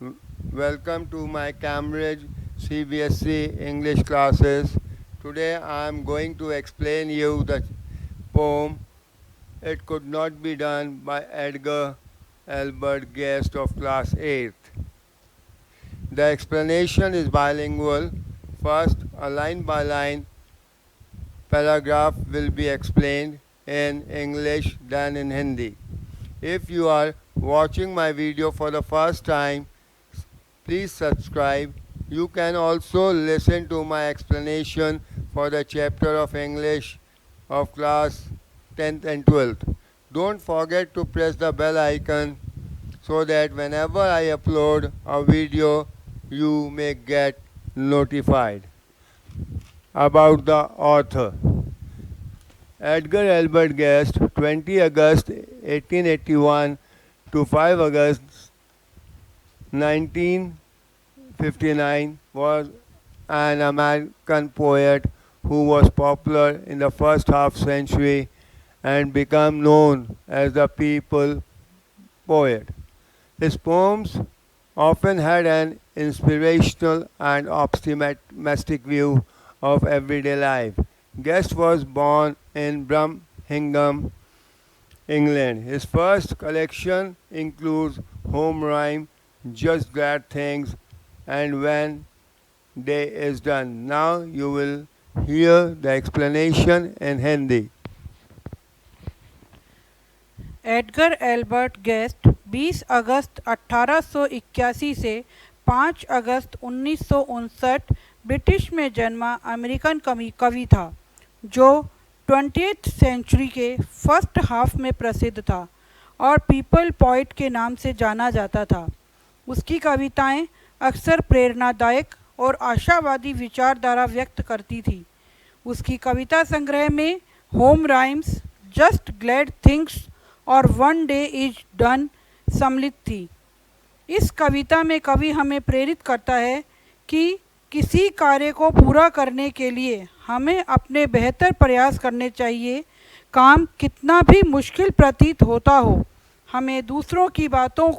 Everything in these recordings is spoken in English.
Welcome to my Cambridge CBSE English classes. Today I am going to explain you the poem It Could Not Be Done by Edgar Albert Guest of class 8th. The explanation is bilingual. First, a line by line paragraph will be explained in English than in Hindi. If you are watching my video for the first time, please subscribe. You can also listen to my explanation for the chapter of English of class 10th and 12th. Don't forget to press the bell icon so that whenever I upload a video, you may get notified. About the author. Edgar Albert Guest, 20 August 1881 to 5 August 1959, was an American poet who was popular in the first half century and became known as the people poet. His poems often had an inspirational and optimistic view of everyday life. Guest was born in Birmingham, England. His first collection includes Home Rhyme, Just Glad Things, and When Day is Done. Now you will hear the explanation in Hindi. Edgar Albert guest 20 अगस्त 1881 से 5 अगस्त 1959 British में जन्मा American कवि था जो 20th century के first half में प्रसिद्ध था और पीपल पॉइट के नाम से जाना जाता था। उसकी कविताएं अक्सर प्रेरणादायक और आशावादी विचारधारा व्यक्त करती थी। उसकी कविता संग्रह में home rhymes, just glad things और वन डे इज डन सम्मिलित थी। इस कविता में कवि हमें प्रेरित करता है कि किसी कार्य को पूरा करने के लिए हमें अपने बेहतर प्रयास करने चाहिए। काम कितना भी मुश्किल प्रतीत होता हो, हमें दूसरों की बातों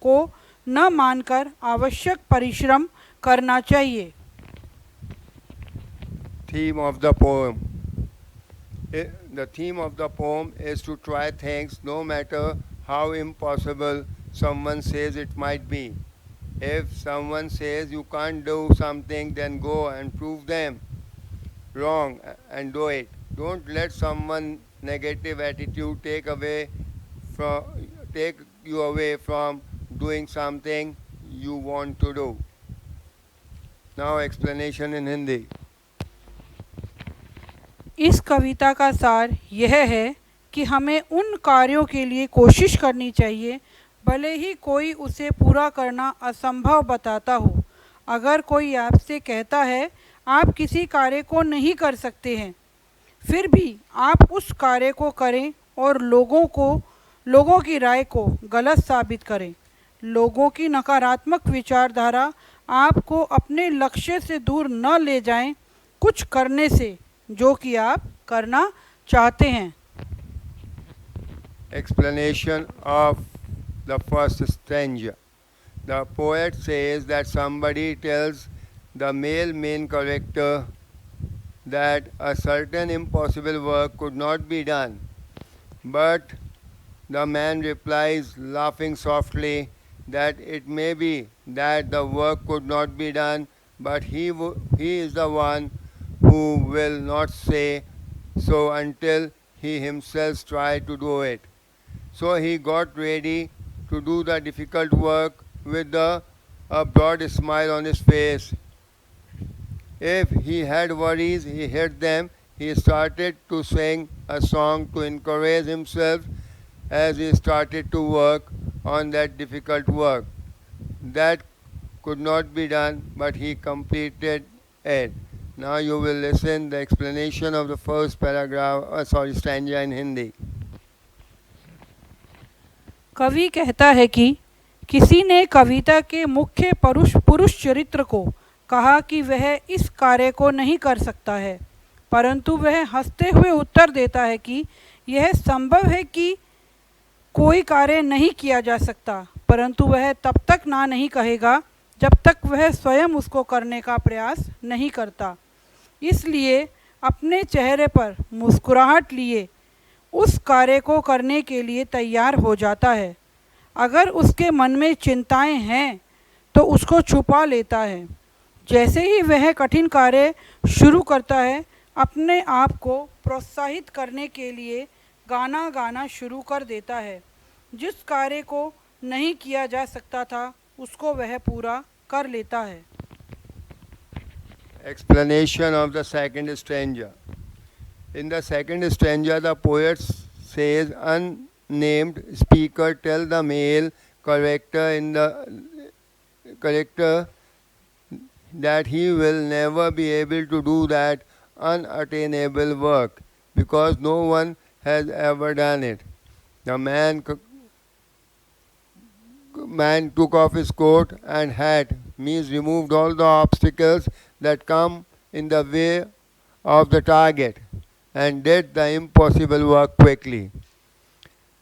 को न मानकर आवश्यक परिश्रम करना चाहिए। Theme of the poem. The theme of the poem is to try things no matter how impossible someone says it might be. If someone says you can't do something, then go and prove them wrong and do it. Don't let someone negative attitude take you away from doing something you want to do. Now explanation in Hindi. इस कविता का सार यह है कि हमें उन कार्यों के लिए कोशिश करनी चाहिए भले ही कोई उसे पूरा करना असंभव बताता हो। अगर कोई आपसे कहता है आप किसी कार्य को नहीं कर सकते हैं, फिर भी आप उस कार्य को करें और लोगों की राय को गलत साबित करें। लोगों की नकारात्मक विचारधारा आपको अपने लक्ष्य से दूर न ले जाएं कुछ करने से जो कि आप करना चाहते हैं। Explanation of the first stanza. The poet says that somebody tells the male main character that a certain impossible work could not be done. But the man replies, laughing softly, that it may be that the work could not be done, but he is the one who will not say so until he himself try to do it. So he got ready to do the difficult work with a broad smile on his face. If he had worries, he hid them. He started to sing a song to encourage himself as he started to work on that difficult work. That could not be done, but he completed it. Now you will listen the explanation of the first stanza in Hindi. कवि कहता है कि किसी ने कविता के मुख्य पुरुष चरित्र को कहा कि वह इस कार्य को नहीं कर सकता है, परंतु वह हंसते हुए उत्तर देता है कि यह संभव है कि कोई कार्य नहीं किया जा सकता, परंतु वह तब तक ना नहीं कहेगा जब तक वह स्वयं उसको करने का प्रयास नहीं करता। इसलिए अपने चेहरे पर मुस्कुराहट लिए उस कार्य को करने के लिए तैयार हो जाता है। अगर उसके मन में चिंताएं हैं तो उसको छुपा लेता है। जैसे ही वह कठिन कार्य शुरू करता है, अपने आप को प्रोत्साहित करने के लिए गाना गाना शुरू कर देता है। जिस कार्य को नहीं किया जा सकता था उसको वह पूरा कर लेता है। Explanation of the second stanza. In the second stanza, the poet says, unnamed speaker tell the male character that he will never be able to do that unattainable work because no one has ever done it. The man took off his coat and hat, means removed all the obstacles that come in the way of the target, and did the impossible work quickly.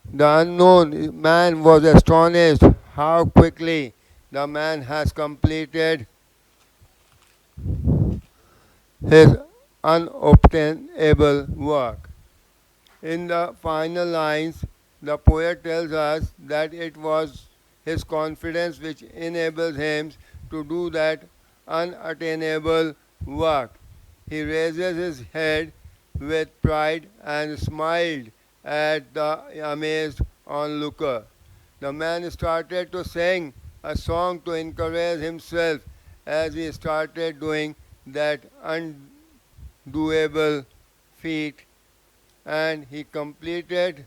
The unknown man was astonished how quickly the man has completed his unobtainable work. In the final lines, the poet tells us that it was his confidence which enables him to do that unattainable work. He raises his head with pride and smiled at the amazed onlooker. The man started to sing a song to encourage himself as he started doing that undoable feat, and he completed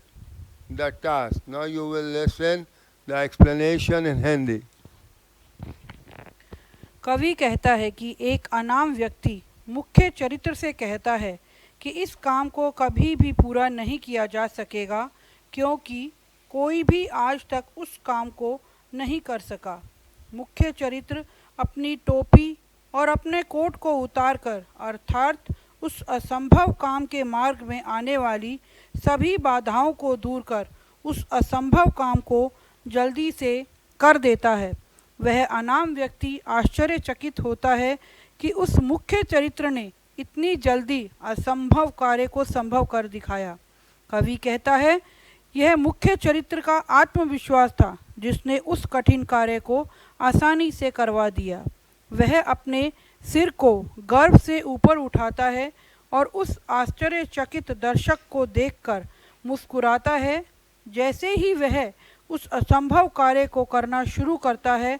the task. Now you will listen the explanation in Hindi. कवि कहता है कि एक अनाम व्यक्ति मुख्य चरित्र से कहता है कि इस काम को कभी भी पूरा नहीं किया जा सकेगा क्योंकि कोई भी आज तक उस काम को नहीं कर सका। मुख्य चरित्र अपनी टोपी और अपने कोट को उतारकर अर्थात उस असंभव काम के मार्ग में आने वाली सभी बाधाओं को दूर कर उस असंभव काम को जल्दी से कर देता है। वह अनाम व्यक्ति आश्चर्यचकित होता है कि उस मुख्य चरित्र ने इतनी जल्दी असंभव कार्य को संभव कर दिखाया। कवि कहता है, यह मुख्य चरित्र का आत्मविश्वास था जिसने उस कठिन कार्य को आसानी से करवा दिया। वह अपने सिर को गर्व से ऊपर उठाता है और उस आश्चर्यचकित दर्शक को देखकर मुस्कुराता है। जैसे ही वह उस असंभव कार्य को करना शुरू करता है,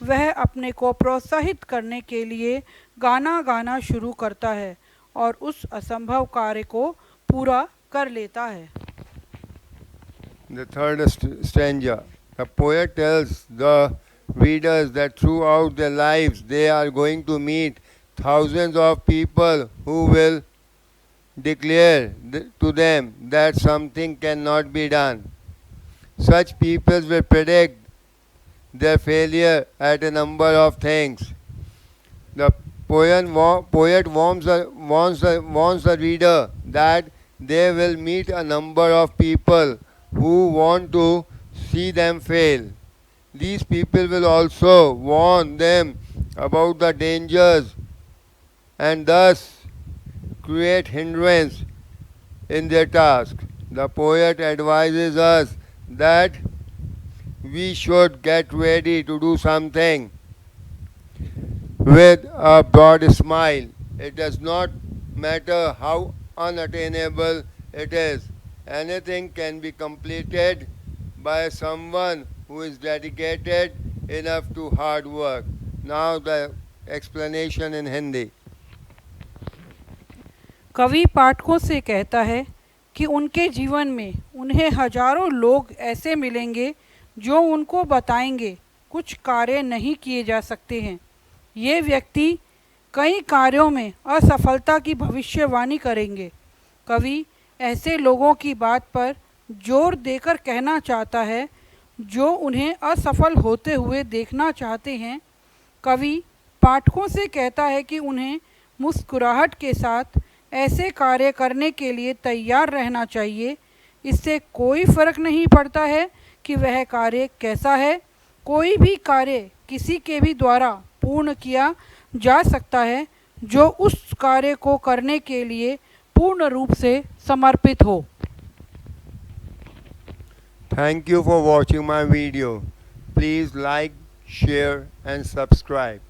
वह अपने को प्रोत्साहित करने के लिए गाना गाना शुरू करता है और उस असंभव कार्य को पूरा कर लेता है। The third stanza. The poet tells the readers that throughout their lives they are going to meet thousands of people who will declare to them that something cannot be done. Such people will predict their failure at a number of things. The poet warns the reader that they will meet a number of people who want to see them fail. These people will also warn them about the dangers and thus create hindrance in their task. The poet advises us that we should get ready to do something with a broad smile. It does not matter how unattainable it is. Anything can be completed by someone who is dedicated enough to hard work. Now the explanation in Hindi. कवि पाठकों से कहता है कि उनके जीवन में उन्हें हजारों लोग ऐसे मिलेंगे जो उनको बताएंगे कुछ कार्य नहीं किए जा सकते हैं। ये व्यक्ति कई कार्यों में असफलता की भविष्यवाणी करेंगे। कवि ऐसे लोगों की बात पर जोर देकर कहना चाहता है जो उन्हें असफल होते हुए देखना चाहते हैं। कवि पाठकों से कहता है कि उन्हें मुस्कुराहट के साथ ऐसे कार्य करने के लिए तैयार रहना चाहिए। इससे कोई फ़र्क नहीं पड़ता है कि वह कार्य कैसा है, कोई भी कार्य किसी के भी द्वारा पूर्ण किया जा सकता है जो उस कार्य को करने के लिए पूर्ण रूप से समर्पित हो। Thank you for watching my video. Please like, share and subscribe.